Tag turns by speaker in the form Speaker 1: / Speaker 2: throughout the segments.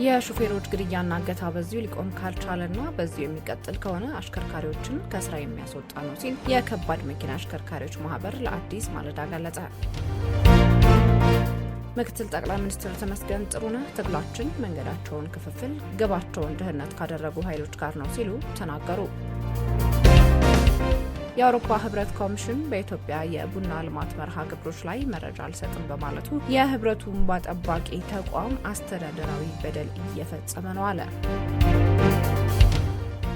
Speaker 1: የሹፌሮች ግድያና እገታ በዚሁ ሊቆም ካልቻለና በዚሁ የሚቀጥል ከሆነ አሽከርካሪዎችን ከስራ የሚያስወጣ ነው ሲል የከባድ መኪና አሽከርካሪዎች ማህበር ለአዲስ ማለዳ ገለጸ። ምክትል ጠቅላይ ሚኒስትር ተመስገን ጥሩነህ ትግላችን መንገዳቸውን ክፍፍል፣ ግባቸውን ድህነት ካደረጉ ኃይሎች ጋር ነው ሲሉ ተናገሩ። የአውሮፓ ህብረት ኮሚሽን በኢትዮጵያ የቡና ልማት መርሃ ግብሮች ላይ መረጃ አልሰጥም በማለቱ የህብረቱ እንባ ጠባቂ ተቋም አስተዳደራዊ በደል እየፈጸመ ነው አለ።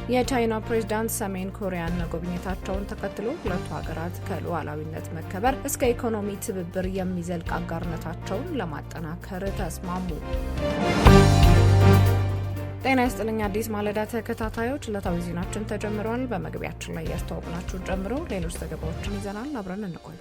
Speaker 1: የቻይና ፕሬዝዳንት ሰሜን ኮሪያን መጎብኘታቸውን ተከትሎ ሁለቱ ሀገራት ከሉዓላዊነት መከበር እስከ ኢኮኖሚ ትብብር የሚዘልቅ አጋርነታቸውን ለማጠናከር ተስማሙ። ጤና ይስጥልኝ አዲስ ማለዳ ተከታታዮች፣ ዕለታዊ ዜናችን ተጀምሯል። በመግቢያችን ላይ ያስተዋወቅናችሁን ጨምሮ ሌሎች ዘገባዎችን ይዘናል። አብረን እንቆይ።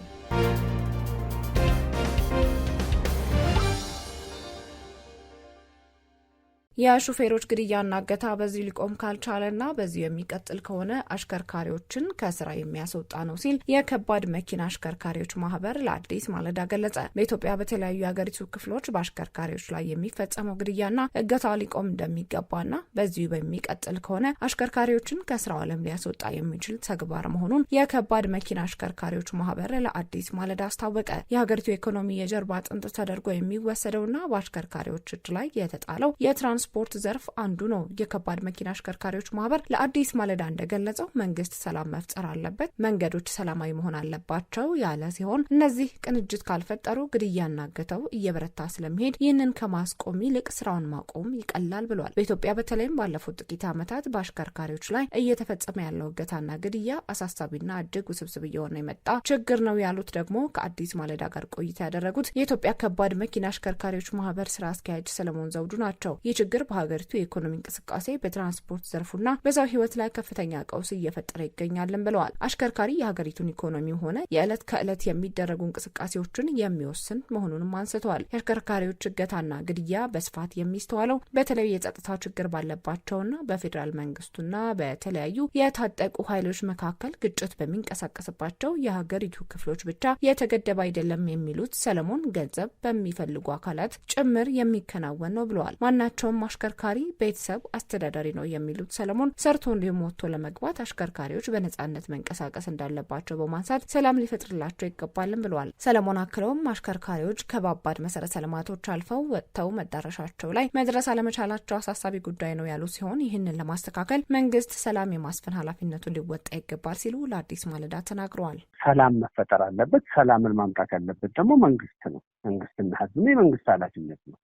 Speaker 1: የሹፌሮች ግድያና እገታ በዚሁ ሊቆም ካልቻለና በዚሁ የሚቀጥል ከሆነ አሽከርካሪዎችን ከስራ የሚያስወጣ ነው ሲል የከባድ መኪና አሽከርካሪዎች ማህበር ለአዲስ ማለዳ ገለጸ። በኢትዮጵያ በተለያዩ የሀገሪቱ ክፍሎች በአሽከርካሪዎች ላይ የሚፈጸመው ግድያና እገታ ሊቆም እንደሚገባና በዚሁ በሚቀጥል ከሆነ አሽከርካሪዎችን ከስራው ዓለም ሊያስወጣ የሚችል ተግባር መሆኑን የከባድ መኪና አሽከርካሪዎች ማህበር ለአዲስ ማለዳ አስታወቀ። የሀገሪቱ ኢኮኖሚ የጀርባ አጥንት ተደርጎ የሚወሰደውና በአሽከርካሪዎች እጅ ላይ የተጣለው የትራንስፖርት ዘርፍ አንዱ ነው። የከባድ መኪና አሽከርካሪዎች ማህበር ለአዲስ ማለዳ እንደገለጸው መንግስት ሰላም መፍጠር አለበት፣ መንገዶች ሰላማዊ መሆን አለባቸው ያለ ሲሆን እነዚህ ቅንጅት ካልፈጠሩ ግድያና እገታው እየበረታ ስለሚሄድ ይህንን ከማስቆም ይልቅ ስራውን ማቆም ይቀላል ብሏል። በኢትዮጵያ በተለይም ባለፉት ጥቂት ዓመታት በአሽከርካሪዎች ላይ እየተፈጸመ ያለው እገታና ግድያ አሳሳቢና እጅግ ውስብስብ እየሆነ የመጣ ችግር ነው ያሉት ደግሞ ከአዲስ ማለዳ ጋር ቆይታ ያደረጉት የኢትዮጵያ ከባድ መኪና አሽከርካሪዎች ማህበር ስራ አስኪያጅ ሰለሞን ዘውዱ ናቸው። ይህ ችግር በሀገሪቱ የኢኮኖሚ እንቅስቃሴ በትራንስፖርት ዘርፉና በሰው ህይወት ላይ ከፍተኛ ቀውስ እየፈጠረ ይገኛልን ብለዋል። አሽከርካሪ የሀገሪቱን ኢኮኖሚ ሆነ የዕለት ከዕለት የሚደረጉ እንቅስቃሴዎችን የሚወስን መሆኑንም አንስተዋል። የአሽከርካሪዎች እገታና ግድያ በስፋት የሚስተዋለው በተለይ የጸጥታ ችግር ባለባቸውና በፌዴራል መንግስቱና በተለያዩ የታጠቁ ኃይሎች መካከል ግጭት በሚንቀሳቀስባቸው የሀገሪቱ ክፍሎች ብቻ የተገደበ አይደለም የሚሉት ሰለሞን ገንዘብ በሚፈልጉ አካላት ጭምር የሚከናወን ነው ብለዋል። ማናቸውም አሽከርካሪ ቤተሰብ አስተዳዳሪ ነው የሚሉት ሰለሞን ሰርቶ እንዲሁም ወጥቶ ለመግባት አሽከርካሪዎች በነጻነት መንቀሳቀስ እንዳለባቸው በማንሳት ሰላም ሊፈጥርላቸው ይገባልን ብለዋል። ሰለሞን አክለውም አሽከርካሪዎች ከባባድ መሰረተ ልማቶች አልፈው ወጥተው መዳረሻቸው ላይ መድረስ አለመቻላቸው አሳሳቢ ጉዳይ ነው ያሉ ሲሆን ይህንን ለማስተካከል መንግስት ሰላም የማስፈን ኃላፊነቱን ሊወጣ ይገባል ሲሉ ለአዲስ ማለዳ ተናግረዋል።
Speaker 2: ሰላም መፈጠር አለበት። ሰላምን ማምጣት ያለበት ደግሞ መንግስት ነው። መንግስትና ህዝብ የመንግስት ኃላፊነት ነው።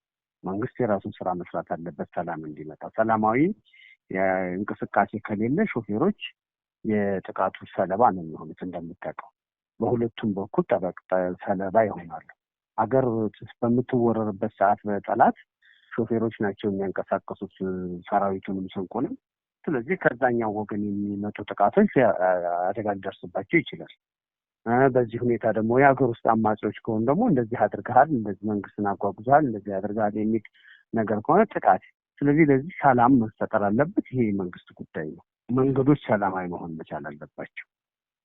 Speaker 2: መንግስት የራሱን ስራ መስራት አለበት ሰላም እንዲመጣ። ሰላማዊ እንቅስቃሴ ከሌለ ሾፌሮች የጥቃቱ ሰለባ ነው የሚሆኑት። እንደምታውቀው በሁለቱም በኩል ሰለባ ይሆናሉ። አገር በምትወረርበት ሰዓት በጠላት ሾፌሮች ናቸው የሚያንቀሳቀሱት ሰራዊቱንም ስንቁንም። ስለዚህ ከዛኛው ወገን የሚመጡ ጥቃቶች አደጋ ሊደርስባቸው ይችላል። በዚህ ሁኔታ ደግሞ የሀገር ውስጥ አማጺዎች ከሆኑ ደግሞ እንደዚህ አድርገሃል፣ እንደዚህ መንግስትን አጓጉዘሃል፣ እንደዚህ አድርገሃል የሚል ነገር ከሆነ ጥቃት። ስለዚህ ለዚህ ሰላም መፈጠር አለበት። ይሄ የመንግስት ጉዳይ ነው። መንገዶች ሰላማዊ መሆን መቻል አለባቸው።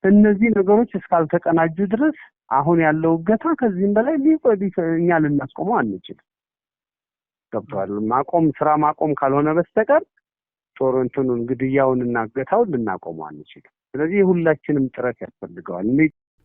Speaker 2: እነዚህ ነገሮች እስካልተቀናጁ ድረስ አሁን ያለው እገታ ከዚህም በላይ እኛ ልናስቆመው አንችልም። ገብቶሃል? ስራ ማቆም ካልሆነ በስተቀር ጦርነቱን ግድያውንና እገታውን ልናቆመው አንችልም። ስለዚህ የሁላችንም ጥረት ያስፈልገዋል።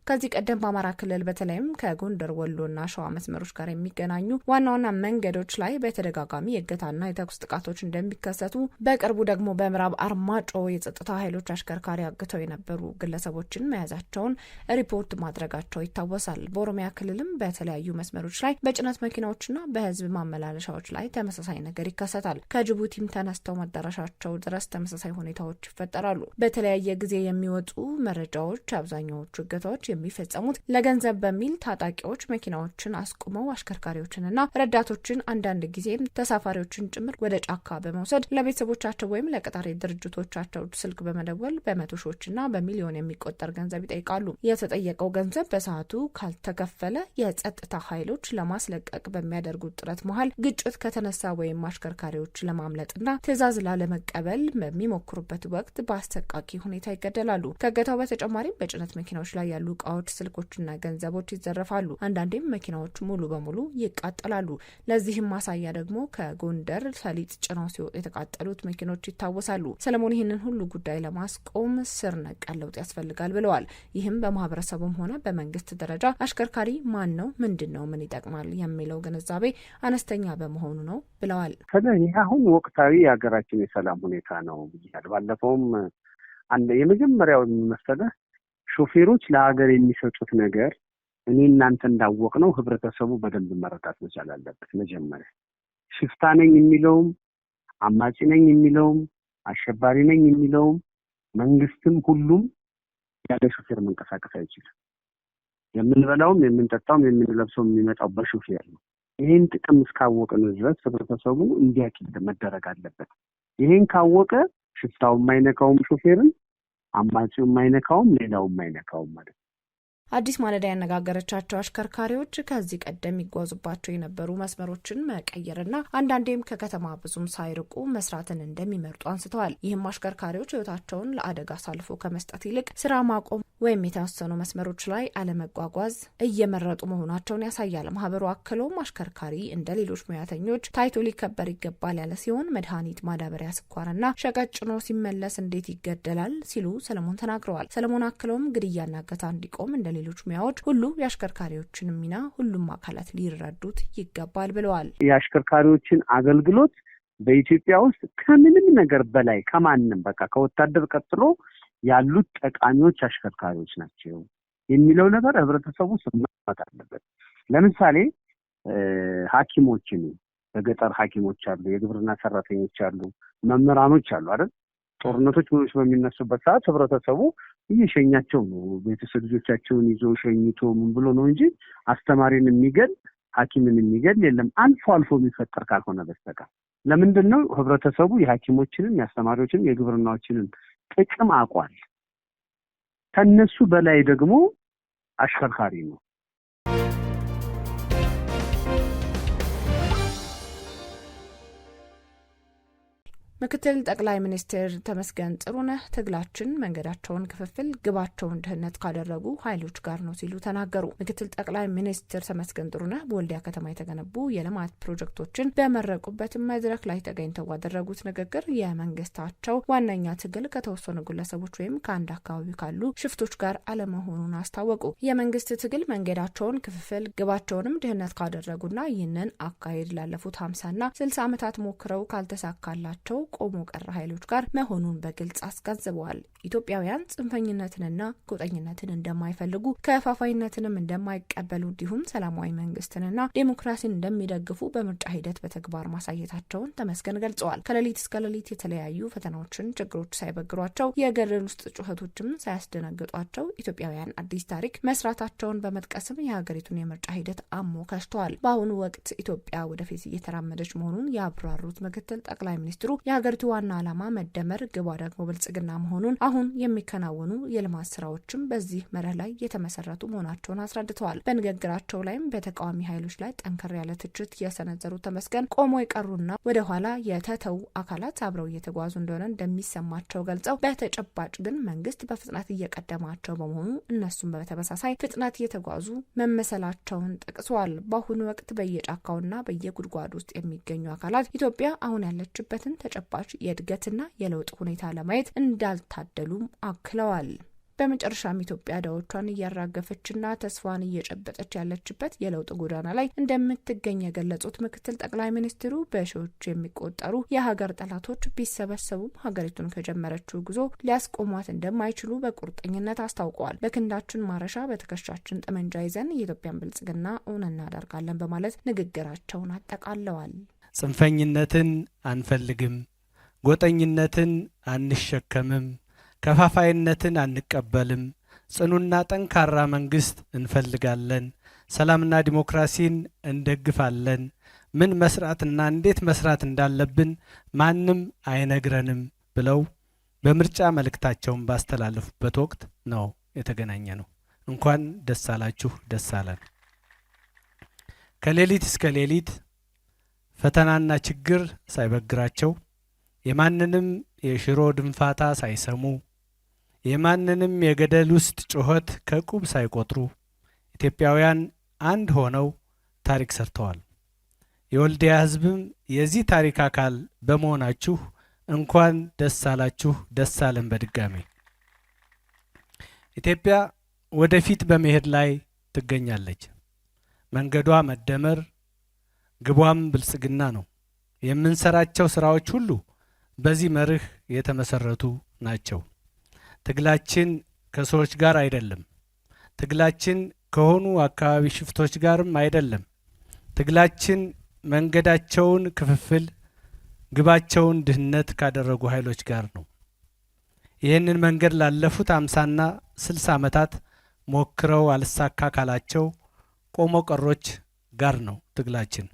Speaker 1: ከዚህ ቀደም በአማራ ክልል በተለይም ከጎንደር ወሎና ሸዋ መስመሮች ጋር የሚገናኙ ዋና ዋና መንገዶች ላይ በተደጋጋሚ የእገታና የተኩስ ጥቃቶች እንደሚከሰቱ፣ በቅርቡ ደግሞ በምዕራብ አርማጮ የጸጥታ ኃይሎች አሽከርካሪ አግተው የነበሩ ግለሰቦችን መያዛቸውን ሪፖርት ማድረጋቸው ይታወሳል። በኦሮሚያ ክልልም በተለያዩ መስመሮች ላይ በጭነት መኪናዎችና በህዝብ ማመላለሻዎች ላይ ተመሳሳይ ነገር ይከሰታል። ከጅቡቲም ተነስተው መዳረሻቸው ድረስ ተመሳሳይ ሁኔታዎች ይፈጠራሉ። በተለያየ ጊዜ የሚወጡ መረጃዎች አብዛኛዎቹ እገታዎች የሚፈጸሙት ለገንዘብ በሚል ታጣቂዎች መኪናዎችን አስቁመው አሽከርካሪዎችንና ረዳቶችን አንዳንድ ጊዜም ተሳፋሪዎችን ጭምር ወደ ጫካ በመውሰድ ለቤተሰቦቻቸው ወይም ለቀጣሪ ድርጅቶቻቸው ስልክ በመደወል በመቶ ሺዎችና በሚሊዮን የሚቆጠር ገንዘብ ይጠይቃሉ። የተጠየቀው ገንዘብ በሰዓቱ ካልተከፈለ የጸጥታ ኃይሎች ለማስለቀቅ በሚያደርጉት ጥረት መሀል ግጭት ከተነሳ ወይም አሽከርካሪዎች ለማምለጥና ትዕዛዝ ላለመቀበል በሚሞክሩበት ወቅት በአሰቃቂ ሁኔታ ይገደላሉ። ከእገታው በተጨማሪም በጭነት መኪናዎች ላይ ያሉ እቃዎች፣ ስልኮችና ገንዘቦች ይዘረፋሉ። አንዳንዴም መኪናዎች ሙሉ በሙሉ ይቃጠላሉ። ለዚህም ማሳያ ደግሞ ከጎንደር ሰሊጥ ጭነው ሲወጡ የተቃጠሉት መኪኖች ይታወሳሉ። ሰለሞን ይህንን ሁሉ ጉዳይ ለማስቆም ስር ነቀል ለውጥ ያስፈልጋል ብለዋል። ይህም በማህበረሰቡም ሆነ በመንግስት ደረጃ አሽከርካሪ ማን ነው፣ ምንድን ነው፣ ምን ይጠቅማል የሚለው ግንዛቤ አነስተኛ በመሆኑ ነው ብለዋል።
Speaker 2: ስለዚህ አሁን ወቅታዊ የሀገራችን የሰላም ሁኔታ ነው ብያለሁ። ባለፈውም የመጀመሪያው መሰለህ ሾፌሮች ለሀገር የሚሰጡት ነገር እኔ እናንተ እንዳወቅ ነው ህብረተሰቡ በደንብ መረዳት መቻል አለበት። መጀመሪያ ሽፍታ ነኝ የሚለውም አማጺ ነኝ የሚለውም አሸባሪ ነኝ የሚለውም መንግስትም ሁሉም ያለ ሾፌር መንቀሳቀስ አይችልም። የምንበላውም የምንጠጣውም የምንለብሰውም የሚመጣው በሾፌር ነው። ይሄን ጥቅም እስካወቅን ድረስ ህብረተሰቡ እንዲያውቅ መደረግ አለበት። ይሄን ካወቀ ሽፍታው የማይነካውም ሾፌርን፣ አማጺው የማይነካውም፣ ሌላው የማይነካውም ማለት ነው።
Speaker 1: አዲስ ማለዳ ያነጋገረቻቸው አሽከርካሪዎች ከዚህ ቀደም ይጓዙባቸው የነበሩ መስመሮችን መቀየርና አንዳንዴም ከከተማ ብዙም ሳይርቁ መስራትን እንደሚመርጡ አንስተዋል። ይህም አሽከርካሪዎች ህይወታቸውን ለአደጋ አሳልፎ ከመስጠት ይልቅ ስራ ማቆም ወይም የተወሰኑ መስመሮች ላይ አለመጓጓዝ እየመረጡ መሆናቸውን ያሳያል። ማህበሩ አክሎም አሽከርካሪ እንደ ሌሎች ሙያተኞች ታይቶ ሊከበር ይገባል ያለ ሲሆን መድኃኒት፣ ማዳበሪያ፣ ስኳርና ሸቀጥ ጭኖ ሲመለስ እንዴት ይገደላል ሲሉ ሰለሞን ተናግረዋል። ሰለሞን አክለውም ግድያና እገታ እንዲቆም እንደ ሌሎች ሙያዎች ሁሉ የአሽከርካሪዎችን ሚና ሁሉም አካላት ሊረዱት ይገባል ብለዋል።
Speaker 2: የአሽከርካሪዎችን አገልግሎት በኢትዮጵያ ውስጥ ከምንም ነገር በላይ ከማንም በቃ ከወታደር ቀጥሎ ያሉት ጠቃሚዎች አሽከርካሪዎች ናቸው የሚለው ነገር ህብረተሰቡ መማት አለበት። ለምሳሌ ሐኪሞችን በገጠር ሐኪሞች አሉ፣ የግብርና ሰራተኞች አሉ፣ መምህራኖች አሉ አይደል? ጦርነቶች ምኖች በሚነሱበት ሰዓት ህብረተሰቡ እየሸኛቸው ነው። ቤተሰብ ልጆቻቸውን ይዞ ሸኝቶ ምን ብሎ ነው እንጂ አስተማሪን የሚገል ሐኪምን የሚገል የለም፣ አልፎ አልፎ የሚፈጠር ካልሆነ በስተቀር። ለምንድን ነው ህብረተሰቡ የሐኪሞችንም የአስተማሪዎችንም የግብርናዎችንም ጥቅም አውቋል። ከነሱ በላይ ደግሞ አሽከርካሪ ነው።
Speaker 1: ምክትል ጠቅላይ ሚኒስትር ተመስገን ጥሩነህ ትግላችን መንገዳቸውን ክፍፍል ግባቸውን ድህነት ካደረጉ ኃይሎች ጋር ነው ሲሉ ተናገሩ። ምክትል ጠቅላይ ሚኒስትር ተመስገን ጥሩነህ በወልዲያ ከተማ የተገነቡ የልማት ፕሮጀክቶችን በመረቁበት መድረክ ላይ ተገኝተው ባደረጉት ንግግር የመንግስታቸው ዋነኛ ትግል ከተወሰኑ ግለሰቦች ወይም ከአንድ አካባቢ ካሉ ሽፍቶች ጋር አለመሆኑን አስታወቁ። የመንግስት ትግል መንገዳቸውን ክፍፍል ግባቸውንም ድህነት ካደረጉና ይህንን አካሄድ ላለፉት 50ና 60 ዓመታት ሞክረው ካልተሳካላቸው ቆሞ ቀረ ኃይሎች ጋር መሆኑን በግልጽ አስገንዝበዋል። ኢትዮጵያውያን ጽንፈኝነትንና ጎጠኝነትን እንደማይፈልጉ ከፋፋይነትንም እንደማይቀበሉ እንዲሁም ሰላማዊ መንግስትንና ዴሞክራሲን እንደሚደግፉ በምርጫ ሂደት በተግባር ማሳየታቸውን ተመስገን ገልጸዋል። ከሌሊት እስከ ሌሊት የተለያዩ ፈተናዎችን፣ ችግሮች ሳይበግሯቸው የገደል ውስጥ ጩኸቶችም ሳያስደነግጧቸው ኢትዮጵያውያን አዲስ ታሪክ መስራታቸውን በመጥቀስም የሀገሪቱን የምርጫ ሂደት አሞካሽተዋል። በአሁኑ ወቅት ኢትዮጵያ ወደፊት እየተራመደች መሆኑን ያብራሩት ምክትል ጠቅላይ ሚኒስትሩ የሀገሪቱ ዋና ዓላማ መደመር፣ ግቧ ደግሞ ብልጽግና መሆኑን አሁን የሚከናወኑ የልማት ስራዎችም በዚህ መርህ ላይ የተመሰረቱ መሆናቸውን አስረድተዋል። በንግግራቸው ላይም በተቃዋሚ ኃይሎች ላይ ጠንከር ያለ ትችት የሰነዘሩ ተመስገን ቆሞ የቀሩና ወደ ኋላ የተተዉ አካላት አብረው እየተጓዙ እንደሆነ እንደሚሰማቸው ገልጸው በተጨባጭ ግን መንግስት በፍጥነት እየቀደማቸው በመሆኑ እነሱም በተመሳሳይ ፍጥነት እየተጓዙ መመሰላቸውን ጠቅሰዋል። በአሁኑ ወቅት በየጫካውና በየጉድጓድ ውስጥ የሚገኙ አካላት ኢትዮጵያ አሁን ያለችበትን ተጨባጭ የእድገትና የለውጥ ሁኔታ ለማየት እንዳልታደሉም አክለዋል። በመጨረሻም ኢትዮጵያ ዕዳዎቿን እያራገፈችና ተስፋን እየጨበጠች ያለችበት የለውጥ ጎዳና ላይ እንደምትገኝ የገለጹት ምክትል ጠቅላይ ሚኒስትሩ በሺዎች የሚቆጠሩ የሀገር ጠላቶች ቢሰበሰቡም ሀገሪቱን ከጀመረችው ጉዞ ሊያስቆሟት እንደማይችሉ በቁርጠኝነት አስታውቀዋል። በክንዳችን ማረሻ በትከሻችን ጠመንጃ ይዘን የኢትዮጵያን ብልጽግና እውን እናደርጋለን በማለት ንግግራቸውን አጠቃለዋል።
Speaker 3: ጽንፈኝነትን አንፈልግም፣ ጎጠኝነትን አንሸከምም፣ ከፋፋይነትን አንቀበልም፣ ጽኑና ጠንካራ መንግስት እንፈልጋለን፣ ሰላምና ዲሞክራሲን እንደግፋለን፣ ምን መስራትና እንዴት መስራት እንዳለብን ማንም አይነግረንም ብለው በምርጫ መልእክታቸውን ባስተላለፉበት ወቅት ነው የተገናኘ ነው። እንኳን ደስ አላችሁ፣ ደስ አለን። ከሌሊት እስከ ሌሊት ፈተናና ችግር ሳይበግራቸው የማንንም የሽሮ ድንፋታ ሳይሰሙ የማንንም የገደል ውስጥ ጩኸት ከቁብ ሳይቆጥሩ ኢትዮጵያውያን አንድ ሆነው ታሪክ ሰርተዋል። የወልዲያ ሕዝብም የዚህ ታሪክ አካል በመሆናችሁ እንኳን ደስ አላችሁ፣ ደስ አለን። በድጋሚ ኢትዮጵያ ወደፊት በመሄድ ላይ ትገኛለች። መንገዷ መደመር፣ ግቧም ብልጽግና ነው። የምንሰራቸው ስራዎች ሁሉ በዚህ መርህ የተመሰረቱ ናቸው። ትግላችን ከሰዎች ጋር አይደለም። ትግላችን ከሆኑ አካባቢ ሽፍቶች ጋርም አይደለም። ትግላችን መንገዳቸውን ክፍፍል፣ ግባቸውን ድህነት ካደረጉ ኃይሎች ጋር ነው። ይህንን መንገድ ላለፉት 50ና 60 ዓመታት ሞክረው አልሳካ ካላቸው ቆሞ ቀሮች ጋር ነው ትግላችን።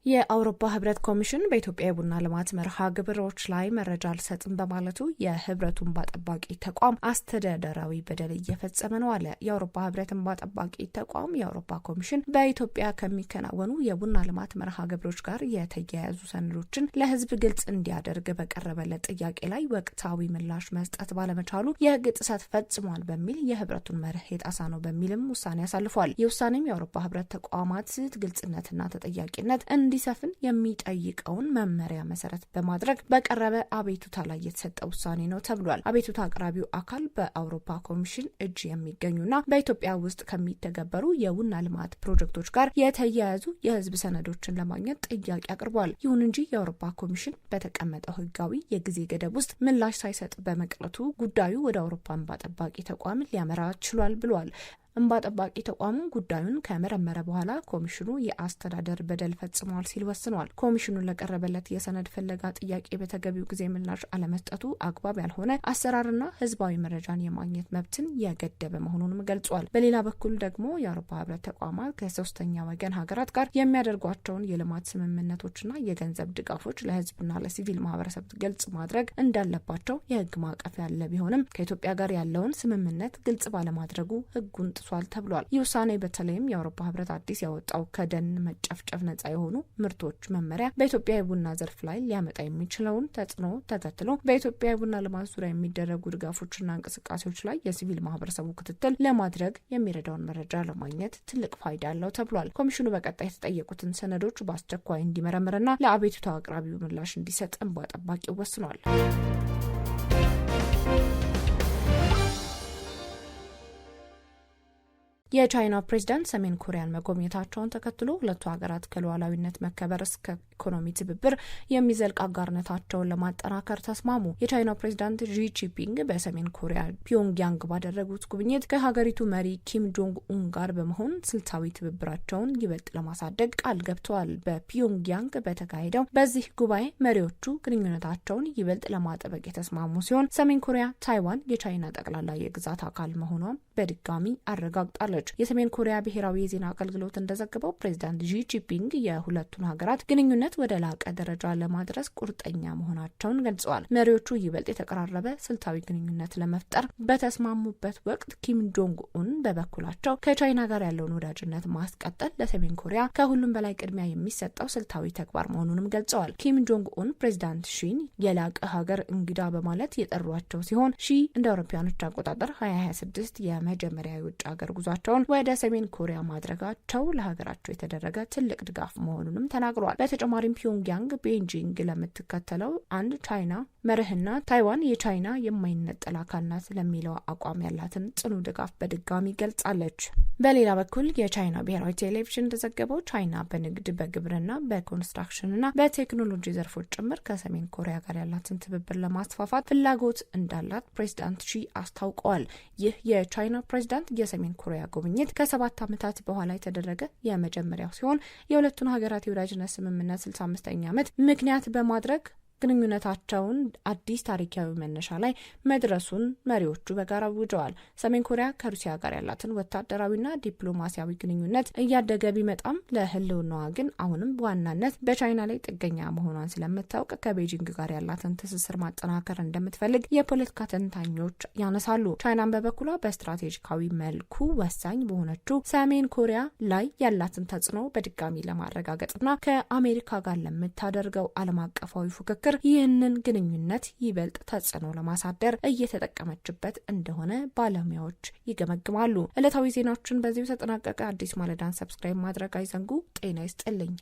Speaker 1: የአውሮፓ ህብረት ኮሚሽን በኢትዮጵያ የቡና ልማት መርሃ ግብሮች ላይ መረጃ አልሰጥም በማለቱ የህብረቱ እንባ ጠባቂ ተቋም አስተዳደራዊ በደል እየፈጸመ ነው አለ። የአውሮፓ ህብረት እንባ ጠባቂ ተቋም የአውሮፓ ኮሚሽን በኢትዮጵያ ከሚከናወኑ የቡና ልማት መርሃ ግብሮች ጋር የተያያዙ ሰነዶችን ለህዝብ ግልጽ እንዲያደርግ በቀረበለት ጥያቄ ላይ ወቅታዊ ምላሽ መስጠት ባለመቻሉ የህግ ጥሰት ፈጽሟል በሚል የህብረቱን መርህ የጣሳ ነው በሚልም ውሳኔ አሳልፏል። ይህ ውሳኔም የአውሮፓ ህብረት ተቋማት ግልጽነትና ተጠያቂነት እንዲሰፍን የሚጠይቀውን መመሪያ መሰረት በማድረግ በቀረበ አቤቱታ ላይ የተሰጠ ውሳኔ ነው ተብሏል። አቤቱታ አቅራቢው አካል በአውሮፓ ኮሚሽን እጅ የሚገኙና በኢትዮጵያ ውስጥ ከሚተገበሩ የቡና ልማት ፕሮጀክቶች ጋር የተያያዙ የህዝብ ሰነዶችን ለማግኘት ጥያቄ አቅርቧል። ይሁን እንጂ የአውሮፓ ኮሚሽን በተቀመጠው ህጋዊ የጊዜ ገደብ ውስጥ ምላሽ ሳይሰጥ በመቅረቱ ጉዳዩ ወደ አውሮፓ እንባ ጠባቂ ተቋም ሊያመራ ችሏል ብሏል። እንባ ጠባቂ ተቋሙ ጉዳዩን ከመረመረ በኋላ ኮሚሽኑ የአስተዳደር በደል ፈጽሟል ሲል ወስኗል። ኮሚሽኑ ለቀረበለት የሰነድ ፍለጋ ጥያቄ በተገቢው ጊዜ ምላሽ አለመስጠቱ አግባብ ያልሆነ አሰራርና ህዝባዊ መረጃን የማግኘት መብትን የገደበ መሆኑንም ገልጿል። በሌላ በኩል ደግሞ የአውሮፓ ህብረት ተቋማት ከሶስተኛ ወገን ሀገራት ጋር የሚያደርጓቸውን የልማት ስምምነቶችና የገንዘብ ድጋፎች ለህዝብና ለሲቪል ማህበረሰብ ግልጽ ማድረግ እንዳለባቸው የህግ ማዕቀፍ ያለ ቢሆንም ከኢትዮጵያ ጋር ያለውን ስምምነት ግልጽ ባለማድረጉ ህጉን ጥሷል ተብሏል። ይህ ውሳኔ በተለይም የአውሮፓ ህብረት አዲስ ያወጣው ከደን መጨፍጨፍ ነጻ የሆኑ ምርቶች መመሪያ በኢትዮጵያ የቡና ዘርፍ ላይ ሊያመጣ የሚችለውን ተጽዕኖ ተከትሎ በኢትዮጵያ የቡና ልማት ዙሪያ የሚደረጉ ድጋፎችና እንቅስቃሴዎች ላይ የሲቪል ማህበረሰቡ ክትትል ለማድረግ የሚረዳውን መረጃ ለማግኘት ትልቅ ፋይዳ አለው ተብሏል። ኮሚሽኑ በቀጣይ የተጠየቁትን ሰነዶች በአስቸኳይ እንዲመረምርና ለአቤቱታ አቅራቢው ምላሽ እንዲሰጥ እንባ ጠባቂው ወስኗል። የቻይና ፕሬዝዳንት ሰሜን ኮሪያን መጎብኘታቸውን ተከትሎ ሁለቱ ሀገራት ከሉዓላዊነት መከበር እስከ ኢኮኖሚ ትብብር የሚዘልቅ አጋርነታቸውን ለማጠናከር ተስማሙ። የቻይናው ፕሬዝዳንት ዢ ጂንፒንግ በሰሜን ኮሪያ ፒዮንግያንግ ባደረጉት ጉብኝት ከሀገሪቱ መሪ ኪም ጆንግ ኡን ጋር በመሆን ስልታዊ ትብብራቸውን ይበልጥ ለማሳደግ ቃል ገብተዋል። በፒዮንግያንግ በተካሄደው በዚህ ጉባኤ መሪዎቹ ግንኙነታቸውን ይበልጥ ለማጠበቅ የተስማሙ ሲሆን ሰሜን ኮሪያ ታይዋን የቻይና ጠቅላላ የግዛት አካል መሆኗን በድጋሚ አረጋግጣለች። የሰሜን ኮሪያ ብሔራዊ የዜና አገልግሎት እንደዘገበው ፕሬዝዳንት ዢ ጂንፒንግ የሁለቱን ሀገራት ግንኙነት ወደ ላቀ ደረጃ ለማድረስ ቁርጠኛ መሆናቸውን ገልጸዋል። መሪዎቹ ይበልጥ የተቀራረበ ስልታዊ ግንኙነት ለመፍጠር በተስማሙበት ወቅት ኪም ጆንግ ኡን በበኩላቸው ከቻይና ጋር ያለውን ወዳጅነት ማስቀጠል ለሰሜን ኮሪያ ከሁሉም በላይ ቅድሚያ የሚሰጠው ስልታዊ ተግባር መሆኑንም ገልጸዋል። ኪም ጆንግ ኡን ፕሬዝዳንት ሺን የላቀ ሀገር እንግዳ በማለት የጠሯቸው ሲሆን ሺ እንደ አውሮፓውያኖች አቆጣጠር 2026 የመጀመሪያ የውጭ ሀገር ጉዟቸውን ወደ ሰሜን ኮሪያ ማድረጋቸው ለሀገራቸው የተደረገ ትልቅ ድጋፍ መሆኑንም ተናግረዋል። በተጨማሪም ፒዮንግያንግ ቤጂንግ ለምትከተለው አንድ ቻይና መርህና ታይዋን የቻይና የማይነጠል አካል ናት ለሚለው አቋም ያላትን ጽኑ ድጋፍ በድጋሚ ገልጻለች። በሌላ በኩል የቻይና ብሔራዊ ቴሌቪዥን እንደዘገበው ቻይና በንግድ፣ በግብርና፣ በኮንስትራክሽንና በቴክኖሎጂ ዘርፎች ጭምር ከሰሜን ኮሪያ ጋር ያላትን ትብብር ለማስፋፋት ፍላጎት እንዳላት ፕሬዝዳንት ሺ አስታውቀዋል። ይህ የቻይና ፕሬዝዳንት የሰሜን ኮሪያ ጉብኝት ከ7 ዓመታት በኋላ የተደረገ የመጀመሪያው ሲሆን የሁለቱን ሀገራት የወዳጅነት ስምምነት 65ኛ ዓመት ምክንያት በማድረግ ግንኙነታቸውን አዲስ ታሪካዊ መነሻ ላይ መድረሱን መሪዎቹ በጋራ አውጀዋል። ሰሜን ኮሪያ ከሩሲያ ጋር ያላትን ወታደራዊና ዲፕሎማሲያዊ ግንኙነት እያደገ ቢመጣም ለህልውናዋ ግን አሁንም በዋናነት በቻይና ላይ ጥገኛ መሆኗን ስለምታውቅ ከቤጂንግ ጋር ያላትን ትስስር ማጠናከር እንደምትፈልግ የፖለቲካ ተንታኞች ያነሳሉ። ቻይናን በበኩሏ በስትራቴጂካዊ መልኩ ወሳኝ በሆነችው ሰሜን ኮሪያ ላይ ያላትን ተጽዕኖ በድጋሚ ለማረጋገጥና ከአሜሪካ ጋር ለምታደርገው ዓለም አቀፋዊ ፉክክር ይህንን ግንኙነት ይበልጥ ተጽዕኖ ለማሳደር እየተጠቀመችበት እንደሆነ ባለሙያዎች ይገመግማሉ። ዕለታዊ ዜናዎችን በዚሁ ተጠናቀቀ። አዲስ ማለዳን ሰብስክራይብ ማድረግ አይዘንጉ። ጤና ይስጥልኝ።